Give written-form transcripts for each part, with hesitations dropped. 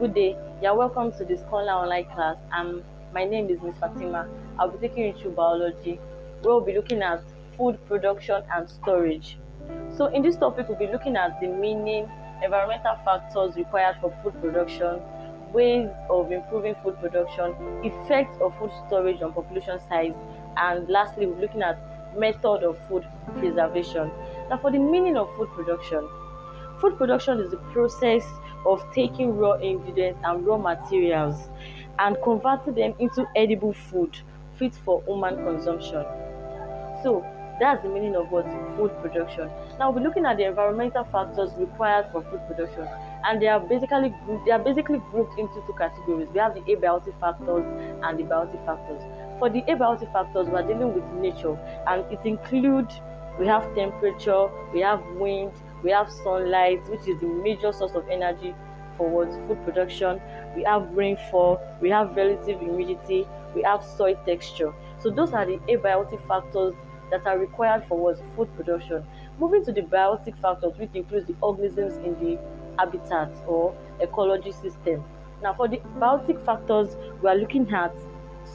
Good day. You're welcome to the Scholar Online class. My name is Miss Fatima. I'll be taking you through biology. We'll be looking at food production and storage. So, in this topic, we'll be looking at the meaning, environmental factors required for food production, ways of improving food production, effects of food storage on population size, and lastly, we'll be looking at method of food preservation. Now, for the meaning of food production, food production is the process of taking raw ingredients and raw materials and converting them into edible food fit for human consumption. So that's the meaning of what food production. Now we're looking at the environmental factors required for food production, and they are basically grouped into two categories. We have the abiotic factors and the biotic factors. For the abiotic factors, we are dealing with nature, and it includes we have temperature, we have wind, we have sunlight, which is the major source of energy for what food production. We have rainfall, we have relative humidity, we have soil texture. So those are the abiotic factors that are required for what food production. Moving to the biotic factors, which includes the organisms in the habitat or ecology system. Now, for the biotic factors, we are looking at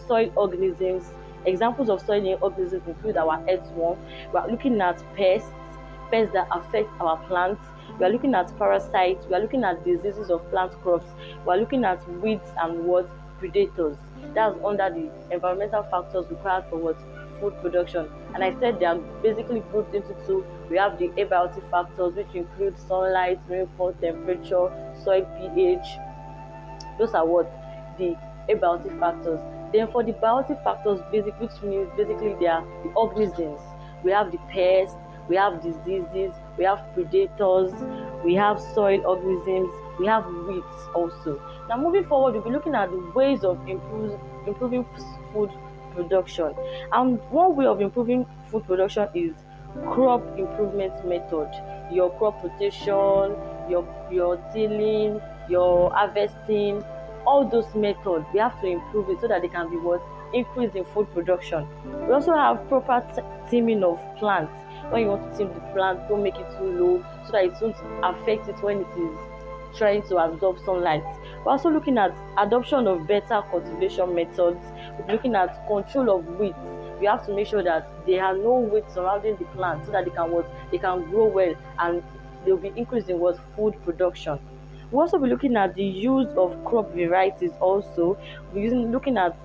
soil organisms. Examples of soil organisms include our earthworm. We are looking at pests that affect our plants. We are looking at parasites. We are looking at diseases of plant crops. We are looking at weeds and what predators. That's under the environmental factors required for what food production. And I said they are basically grouped into two. We have the abiotic factors, which include sunlight, rainfall, temperature, soil pH. Those are what the abiotic factors. Then for the biotic factors, which means basically they are the organisms. We have the pests, we have diseases, we have predators, we have soil organisms, we have weeds also. Now moving forward, we'll be looking at the ways of improving food production. And one way of improving food production is crop improvement method. Your crop rotation, your tilling, your harvesting, all those methods we have to improve it so that they can be what increase in food production. We also have proper teaming of plants. When you want to team the plant, don't make it too low so that it won't affect it when it is trying to absorb sunlight. We're also looking at adoption of better cultivation methods. We're looking at control of weeds. We have to make sure that there are no weeds surrounding the plant so that they can grow well and they'll be increasing what food production. We'll also be looking at the use of crop varieties also. Looking at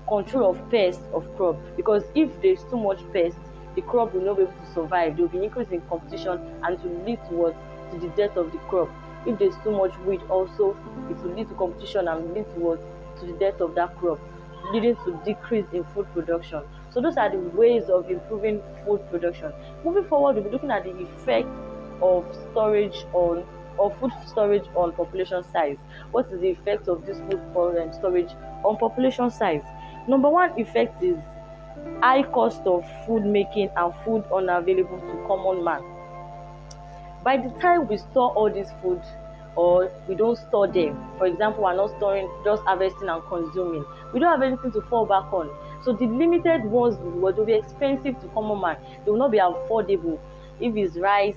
control of pests of crop, because if there's too much pest, the crop will not be able to survive. There will be increase in competition and to lead to what to the death of the crop. If there's too much weed also, it will lead to competition and lead to what to the death of that crop, leading to decrease in food production. So those are the ways of improving food production. Moving forward, we'll be looking at the effect of storage on or food storage on population size. What is the effect of this food storage on population size? Number one effect is high cost of food making and food unavailable to common man. By the time we store all this food or we don't store them, for example, we're not storing, just harvesting and consuming, we don't have anything to fall back on. So the limited ones will be expensive to common man. They will not be affordable. If it's rice,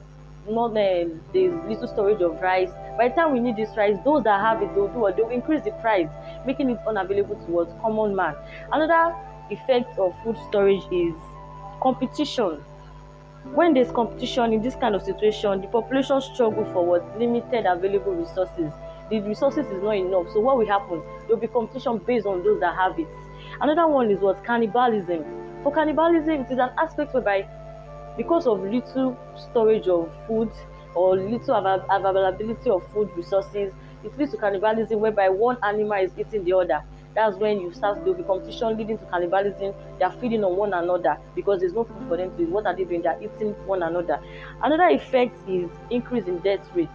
not there's little storage of rice. By the time we need this rice, those that have it, they'll increase the price, making it unavailable towards common man. Another effect of food storage is competition. When there's competition in this kind of situation, the population struggle for what limited available resources. The resources is not enough. So what will happen? There will be competition based on those that have it. Another one is what cannibalism. For cannibalism, it is an aspect whereby because of little storage of food or little availability of food resources, it leads to cannibalism whereby one animal is eating the other. That's when there will be competition leading to cannibalism. They are feeding on one another because there's no food for them to eat. What are they doing? They are eating one another. Another effect is increase in death rates.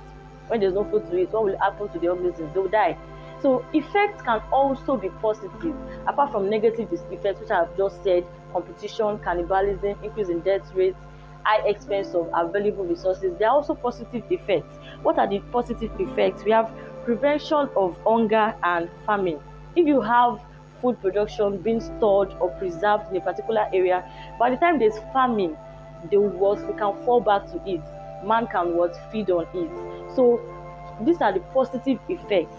When there's no food to eat, what will happen to the organisms? They will die. So effects can also be positive, apart from negative effects, which I have just said: competition, cannibalism, increase in death rates, high expense of available resources. There are also positive effects. What are the positive effects? We have prevention of hunger and famine. If you have food production being stored or preserved in a particular area, by the time there's famine, we can fall back to it. Man can feed on it. So these are the positive effects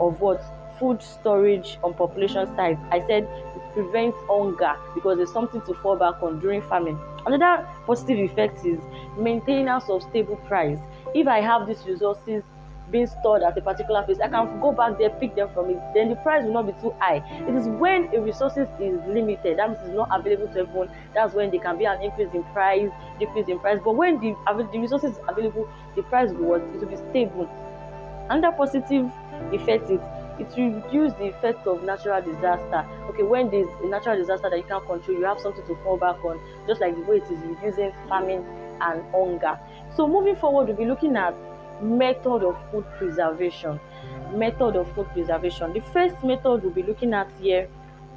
of what food storage on population size. I said it prevents hunger because there's something to fall back on during famine. Another positive effect is maintenance of stable price. If I have these resources being stored at a particular place, I can go back there, pick them from it, then the price will not be too high. It is when a resources is limited, that means it's not available to everyone, that's when there can be an increase in price, decrease in price. But when the resources is available, the price will be stable. Another positive effect is it reduces the effect of natural disaster. Okay, when there's a natural disaster that you can't control, you have something to fall back on, just like the way it is reducing famine and hunger. So moving forward, we'll be looking at method of food preservation. Method of food preservation. The first method we'll be looking at here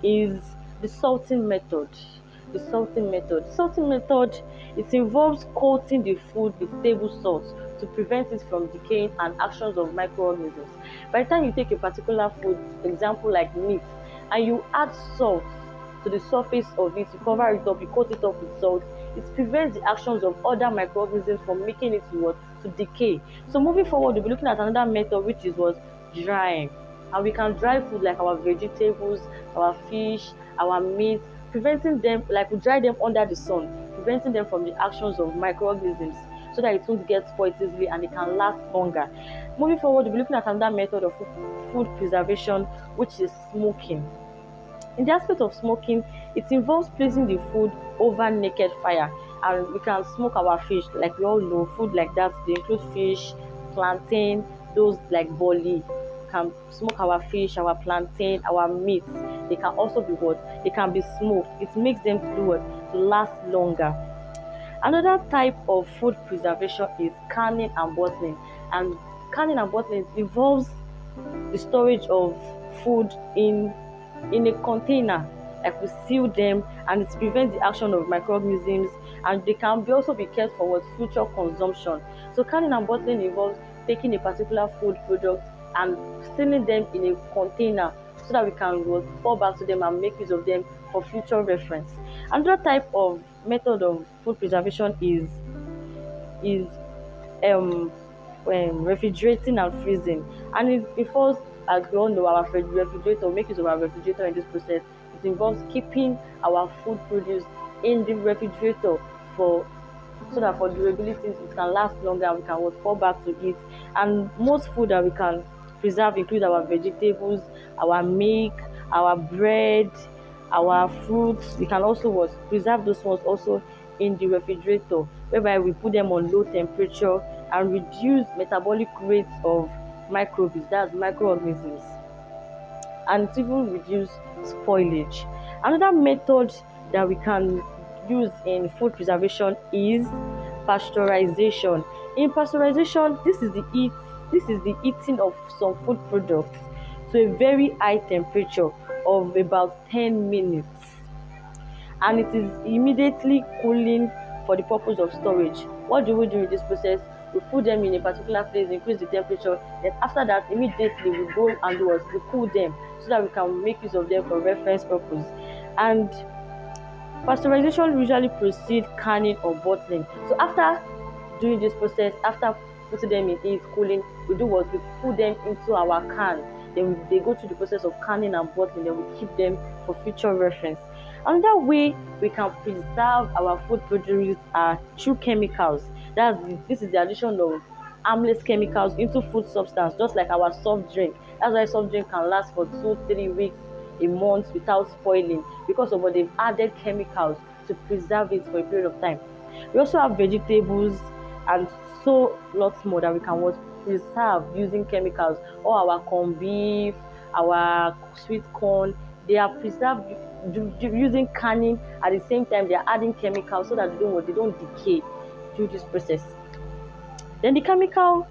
is the salting method. The salting method. The salting method, it involves coating the food with table salt to prevent it from decaying and actions of microorganisms. By the time you take a particular food, example like meat, and you add salt to the surface of it, you cover it up, you coat it up with salt, it prevents the actions of other microorganisms from making it to decay. So moving forward, we'll be looking at another method, which is what drying. And we can dry food like our vegetables, our fish, our meat, preventing them, like we dry them under the sun, preventing them from the actions of microorganisms so that it won't get spoiled easily and it can last longer. Moving forward, we'll be looking at another method of food preservation, which is smoking. In the aspect of smoking, it involves placing the food over naked fire, and we can smoke our fish. Like we all know, food like that, they include fish, plantain, those like boli. Can smoke our fish, our plantain, our meat. They can also be what? They can be smoked. It makes them to do what? To last longer. Another type of food preservation is canning and bottling. And canning and bottling involves the storage of food in a container, like we seal them, and it prevents the action of microorganisms, and they can also be kept for what future consumption. So canning and bottling involves taking a particular food product and sealing them in a container so that we can fall back to them and make use of them for future reference. Another type of method of food preservation is um, refrigerating and freezing, and it involves, as we all know, our refrigerator. Make use of our refrigerator in this process. It involves keeping our food produce in the refrigerator for so that for durability it can last longer and we can fall back to it. And most food that we can preserve include our vegetables, our milk, our bread, our fruits. We can also preserve those ones also in the refrigerator, whereby we put them on low temperature and reduce metabolic rates of microbes, that's microorganisms, and it even reduce spoilage. Another method that we can use in food preservation is pasteurization. In pasteurization, this is the eating of some food products to a very high temperature of about 10 minutes, and it is immediately cooling for the purpose of storage. What do we do in this process? We put them in a particular place, increase the temperature, then after that immediately we go and do what? We cool them so that we can make use of them for reference purpose. And pasteurization usually precedes canning or bottling. So after doing this process, after putting them in it, cooling, we do what? We put them into our can. Then they go through the process of canning and bottling. Then we keep them for future reference. Another way we can preserve our food produce are through chemicals. This is the addition of harmless chemicals into food substance, just like our soft drink. That's why soft drink can last for 2-3 weeks, a month without spoiling because of what they've added chemicals to preserve it for a period of time. We also have vegetables and so lots more that we can preserve using chemicals. Or our corned beef, our sweet corn, they are preserved using canning. At the same time, they are adding chemicals so that they don't decay through this process. Then the chemical,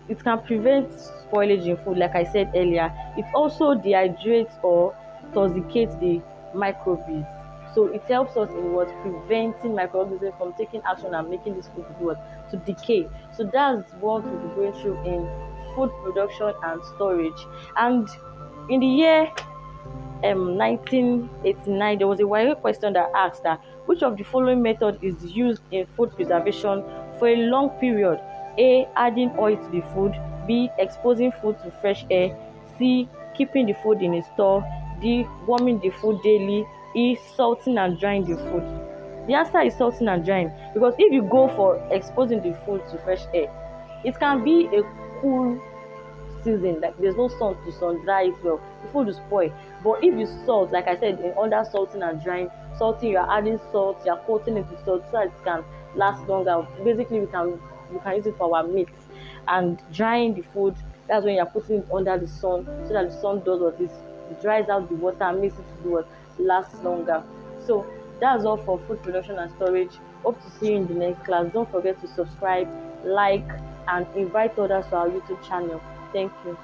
it can prevent spoilage in food, like I said earlier. It also dehydrates or toxicates the microbes. So it helps us in preventing microorganisms from taking action and making this food to decay. So that's what we'll be going through in food production and storage. And in the year 1989, there was a wider question that asked that which of the following method is used in food preservation for a long period? A. Adding oil to the food. B. Exposing food to fresh air. C, keeping the food in a store. D, warming the food daily. E, salting and drying the food. The answer is salting and drying, because if you go for exposing the food to fresh air, it can be a cool season, like there's no sun to sun dry it well, the food will spoil. But if you salt, like I said, in under salting and drying, salting, you're adding salt, you're coating it with salt so that it can last longer. Basically we can use it for our meat. And drying the food, that's when you're putting it under the sun so that the sun does what is, dries out the water and makes it to do what, last longer. So that's all for food production and storage. Hope to see you in the next class. Don't forget to subscribe, like, and invite others to our YouTube channel. Thank you.